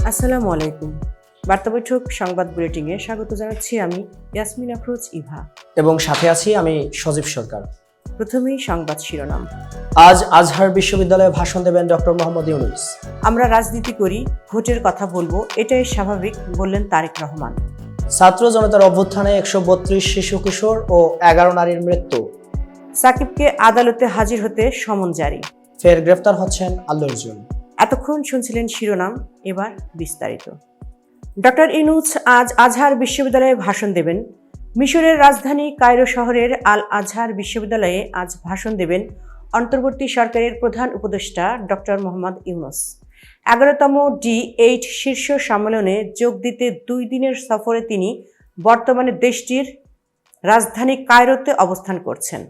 আসসালামু আলাইকুম। বার্তা বৈঠক সংবাদ বুলেটিনে স্বাগত জানাচ্ছি আমি ইয়াসমিন আফরোজ ইভা এবং সাথে আছি আমি সজীব সরকার। প্রথমেই সংবাদ শিরোনাম। আজ আজহার বিশ্ববিদ্যালয়ে ভাষণ দেবেন ডক্টর মোহাম্মদ ইউনূস। আমরা রাজনীতি করি, ভোটের কথা বলবো, এটাই স্বাভাবিক বললেন তারেক রহমান। ছাত্র জনতার অভ্যুত্থানে 132 শিশু কিশোর ও 11 নারীর মৃত্যু। সাকিবকে আদালতে হাজির হতে সমন জারি। ফের গ্রেফতার হচ্ছেন আল্লু অর্জুন। এতক্ষণ শুনছিলেন শিরোনাম, এবার বিস্তারিত। ডক্টর ইউনূস আজ আজহার বিশ্ববিদ্যালয়ে ভাষণ দেবেন। মিশরের রাজধানী কায়রো শহরের আল আজহার বিশ্ববিদ্যালয়ে আজ ভাষণ দেবেন অন্তর্বর্তী সরকারের প্রধান উপদেষ্টা ডক্টর মোহাম্মদ ইউনূস। 11তম D8 শীর্ষ সম্মেলনে যোগ দিতে 2 দিনের সফরে তিনি বর্তমানে দেশটির রাজধানী কায়রোতে অবস্থান করছেন।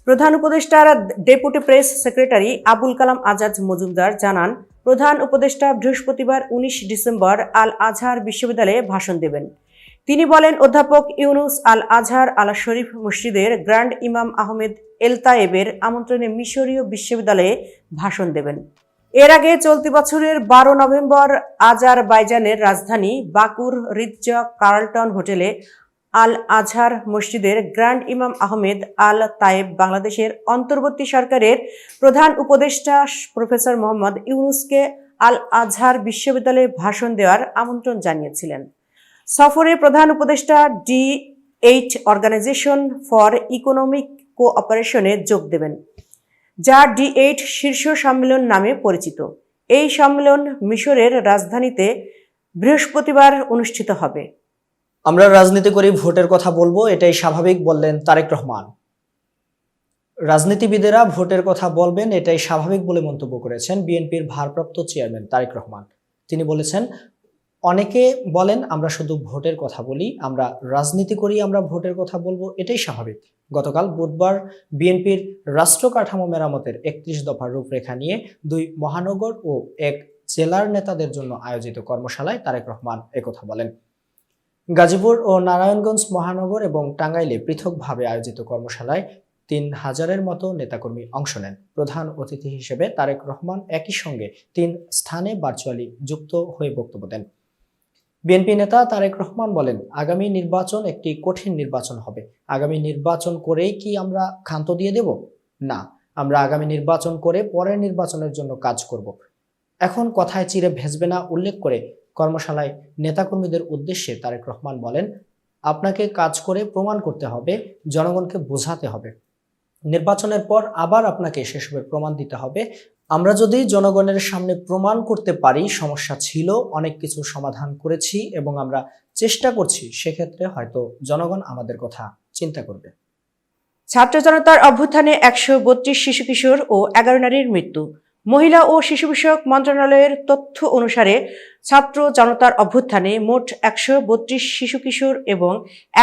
প্রধান উপদেষ্টার deputy press secretary Abul Kalam Azad Majumdar জানান, প্রধান উপদেষ্টা বৃহস্পতিবার 19 ডিসেম্বর আল আজহার বিশ্ববিদ্যালয়ে ভাষণ দেবেন। তিনি বলেন, অধ্যাপক ইউনূস আল আজহার আল শরীফ মসজিদের গ্র্যান্ড ইমাম আহমেদ এল তায়েবের আমন্ত্রণে মিশরীয় বিশ্ববিদ্যালয়ে ভাষণ দেবেন। এর আগে চলতি বছরের 12 নভেম্বর আজারবাইজানের রাজধানী বাকুর রিৎজা কার্লটন হোটেলে আল আজহার মসজিদের গ্র্যান্ড ইমাম আহমেদ আল তায়েব বাংলাদেশের অন্তর্বর্তী সরকারের প্রধান উপদেষ্টা প্রফেসর মোহাম্মদ ইউনূসকে আল আজহার বিশ্ববিদ্যালয়ে ভাষণ দেওয়ার আমন্ত্রণ জানিয়েছিলেন। সফরে প্রধান উপদেষ্টা D8 অর্গানাইজেশন ফর ইকোনমিক কোঅপারেশনে যোগ দেবেন, যা D8 শীর্ষ সম্মেলন নামে পরিচিত। এই সম্মেলন মিশরের রাজধানীতে বৃহস্পতিবার অনুষ্ঠিত হবে। আমরা রাজনীতি করি, ভোটের কথা বলবো, এটাই স্বাভাবিক বললেন তারেক রহমান। রাজনীতিবিদেরা ভোটের কথা বলবেন, এটাই স্বাভাবিক বলে মন্তব্য করেছেন বিএনপির ভারপ্রাপ্ত চেয়ারম্যান তারেক রহমান। তিনি বলেছেন, অনেকে বলেন আমরা শুধু ভোটের কথা বলি, আমরা রাজনীতি করি, আমরা ভোটের কথা বলবো, এটাই স্বাভাবিক। গতকাল বুধবার বিএনপির রাষ্ট্র কাঠামো মেরামতের 31 দফার রূপরেখা নিয়ে 2 মহানগর ও 1 জেলার নেতাদের জন্য আয়োজিত কর্মশালায় তারেক রহমান একথা বলেন। গাজীপুর ও নারায়ণগঞ্জ মহানগর এবং টাঙ্গাইলে পৃথকভাবে আয়োজিত কর্মশালায় 3000-এর মতো নেতাকর্মী অংশ নেন। প্রধান অতিথি হিসেবে তারেক রহমান একই সঙ্গে 3 স্থানে ভার্চুয়ালি যুক্ত হয়ে বক্তব্য দেন। বিএনপি নেতা তারেক রহমান বলেন, আগামী নির্বাচন একটি কঠিন নির্বাচন হবে। আগামী নির্বাচন করেই কি আমরা ক্ষান্ত দিয়ে দেব? না, আমরা আগামী নির্বাচন করে পরের নির্বাচনের জন্য কাজ করব। এখন কথায় চিড়ে ভেসবে না উল্লেখ করে কর্মশালায় নেতাকর্মীদের উদ্দেশ্যে তারেক রহমান বলেন, আপনাকে কাজ করে প্রমাণ করতে হবে, জনগণকে বোঝাতে হবে। নির্বাচনের পর আবার আপনাকে সেসবের প্রমাণ দিতে হবে। আমরা যদি জনগণের সামনে প্রমাণ করতে পারি সমস্যা ছিল, অনেক কিছু সমাধান করেছি এবং আমরা চেষ্টা করছি, সেক্ষেত্রে হয়তো জনগণ আমাদের কথা চিন্তা করবে। ছাত্র জনতার অভ্যুত্থানে 132 শিশু কিশোর ও 11 নারীর মৃত্যু। মহিলা ও শিশু বিষয়ক মন্ত্রণালয়ের তথ্য অনুসারে ছাত্র জনতার অভ্যুত্থানে মোট 132 শিশু কিশোর এবং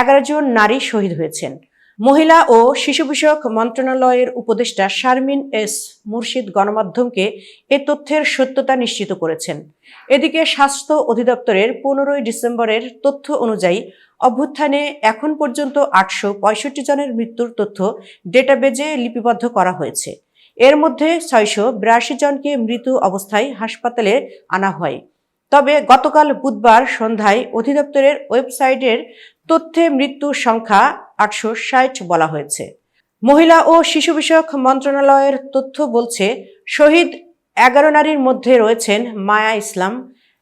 11 জন নারী শহীদ হয়েছেন। মহিলা ও শিশু বিষয়ক মন্ত্রণালয়ের উপদেষ্টা শারমিন এস মুর্শিদ গণমাধ্যমকে এ তথ্যের সত্যতা নিশ্চিত করেছেন। এদিকে স্বাস্থ্য অধিদপ্তরের 15 ডিসেম্বরের তথ্য অনুযায়ী অভ্যুত্থানে এখন পর্যন্ত 865 জনের মৃত্যুর তথ্য ডেটাবেজে লিপিবদ্ধ করা হয়েছে। এর মধ্যে 682 জনকে মৃত অবস্থায় হাসপাতালে আনা হয়। তবে গতকাল বুধবার সন্ধ্যায় অধিদপ্তরের ওয়েবসাইটের তথ্যে মৃত্যুর সংখ্যা 860 বলা হয়েছে। মহিলা ও শিশু বিষয়ক মন্ত্রণালয়ের তথ্য বলছে, শহীদ 11 নারীর মধ্যে রয়েছেন মায়া ইসলাম,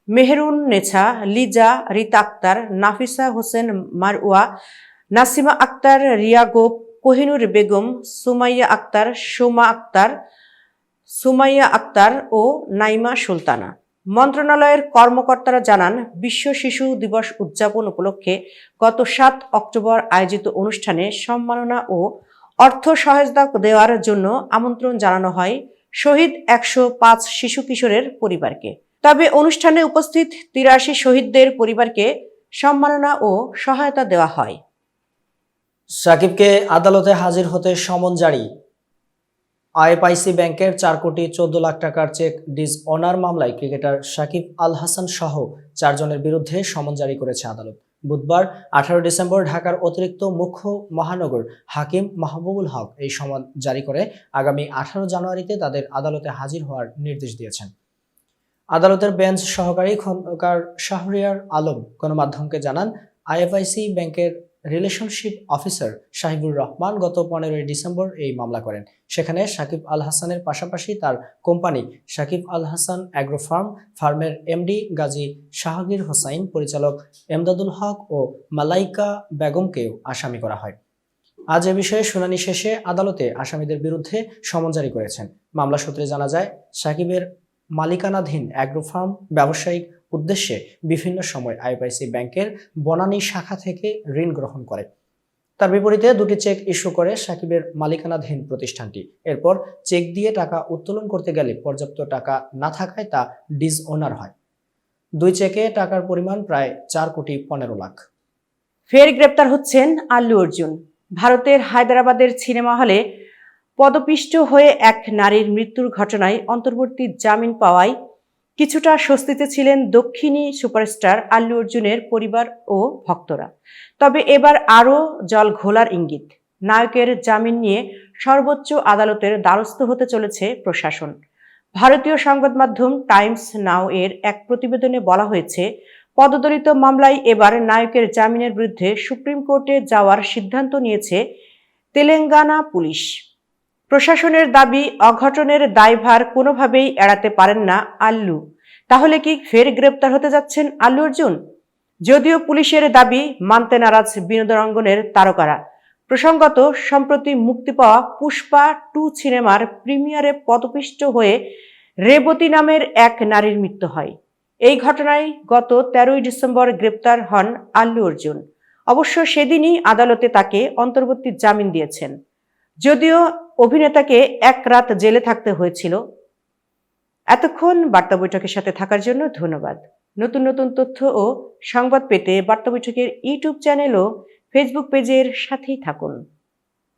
মেহেরুন নেছা, লিজা, রীতা আক্তার, নাফিসা হোসেন মারওয়া, নাসিমা আক্তার, রিয়া গোপ, কোহিনুর বেগম, সুমাইয়া আক্তার, সুমাইয়া আক্তার ও নাইমা সুলতানা। মন্ত্রণালয়ের কর্মকর্তারা জানান, বিশ্ব শিশু দিবস উদযাপন উপলক্ষে গত 7 অক্টোবর আয়োজিত অনুষ্ঠানে সম্মাননা ও অর্থ সহায়তা দেওয়ার জন্য আমন্ত্রণ জানানো হয় শহীদ 105 শিশু কিশোরের পরিবারকে। তবে অনুষ্ঠানে উপস্থিত 83 শহীদদের পরিবারকে সম্মাননা ও সহায়তা দেওয়া হয়। সাকিবকে আদালতে হাজির হতে সমন জারি। আইএফআইসি ব্যাংকের 4 কোটি 14 লাখ টাকার চেক ডিসঅনার মামলায় ক্রিকেটার সাকিব আল হাসান সহ 4 জনের বিরুদ্ধে সমন জারি করেছে আদালত। বুধবার 18 ডিসেম্বর ঢাকার অতিরিক্ত মুখ্য মহানগর হাকিম মাহবুবুল হক এই সমন জারি করে আগামী 18 জানুয়ারিতে তাদের আদালতে হাজির হওয়ার নির্দেশ দিয়েছেন। আদালতের বেঞ্চ সহকারী খন্দকার শাহরিয়ার আলম গণমাধ্যমকে জানান, আইএফআইসি ব্যাংকের রিলেশনশিপ অফিসার সাহিবুর রহমান গত 15 ডিসেম্বর এই মামলা করেন। সেখানে সাকিব আল হাসানের পাশাপাশি তার কোম্পানি সাকিব আল হাসান অ্যাগ্রো ফার্মের এমডি গাজী শাহগীর হোসাইন, পরিচালক এমদাদুল হক ও মালাইকা বেগমকেও আসামি করা হয়। আজ এ বিষয়ে শুনানি শেষে আদালতে আসামিদের বিরুদ্ধে সমন জারি করেছেন। মামলা সূত্রে জানা যায়, সাকিবের মালিকানাধীন অ্যাগ্রো ফার্ম ব্যবসায়িক উদ্দেশ্যে বিভিন্ন সময় আইএফআইসি ব্যাংকের বনানী শাখা থেকে ঋণ গ্রহণ করে। তার বিপরীতে 2টি চেক ইস্যু করে সাকিবের মালিকানাধীন প্রতিষ্ঠানটি। এরপর চেক দিয়ে টাকা উত্তোলন করতে গেলে পর্যাপ্ত টাকা না থাকায় তা ডিসঅনার হয়। 2 চেকে টাকার পরিমাণ প্রায় 4,15,00,000। ফের গ্রেপ্তার হচ্ছেন আল্লু অর্জুন। ভারতের হায়দ্রাবাদের সিনেমা হলে পদপিষ্ট হয়ে এক নারীর মৃত্যুর ঘটনায় অন্তর্বর্তী জামিন পাওয়ায় কিছুটা স্বস্তিতে ছিলেন দক্ষিণী সুপারস্টার আল্লু অর্জুনের পরিবার ও ভক্তরা। তবে এবার আরও জল ঘোলার ইঙ্গিত। নায়কের জামিন নিয়ে সর্বোচ্চ আদালতের দ্বারস্থ হতে চলেছে প্রশাসন। ভারতীয় সংবাদ মাধ্যম টাইমস নাও এর এক প্রতিবেদনে বলা হয়েছে, পদদলিত মামলায় এবার নায়কের জামিনের বিরুদ্ধে সুপ্রিম কোর্টে যাওয়ার সিদ্ধান্ত নিয়েছে তেলেঙ্গানা পুলিশ। প্রশাসনের দাবি, অঘটনের দায়ভার কোনোভাবেই এড়াতে পারেন না আল্লু। তাহলে কি ফের গ্রেপ্তার হতে যাচ্ছেন আল্লু অর্জুন? যদিও পুলিশের দাবি মানতে নারাজ বিনোদন অঙ্গনের তারকারা। প্রসঙ্গত, সম্প্রতি মুক্তি পাওয়া পুষ্পা 2 সিনেমার প্রিমিয়ারে পদপিষ্ট হয়ে রেবতী নামের এক নারীর মৃত্যু হয়। এই ঘটনায় গত 13 ডিসেম্বর গ্রেপ্তার হন আল্লু অর্জুন। অবশ্য সেদিনই আদালতে তাকে অন্তর্বর্তী জামিন দিয়েছেন। যদিও অভিনেতাকে 1 রাত জেলে থাকতে হয়েছিল। এতক্ষণ বার্তা বৈঠকের সাথে থাকার জন্য ধন্যবাদ। নতুন নতুন তথ্য ও সংবাদ পেতে বার্তা বৈঠকের ইউটিউব চ্যানেল ও ফেসবুক পেজের সাথেই থাকুন।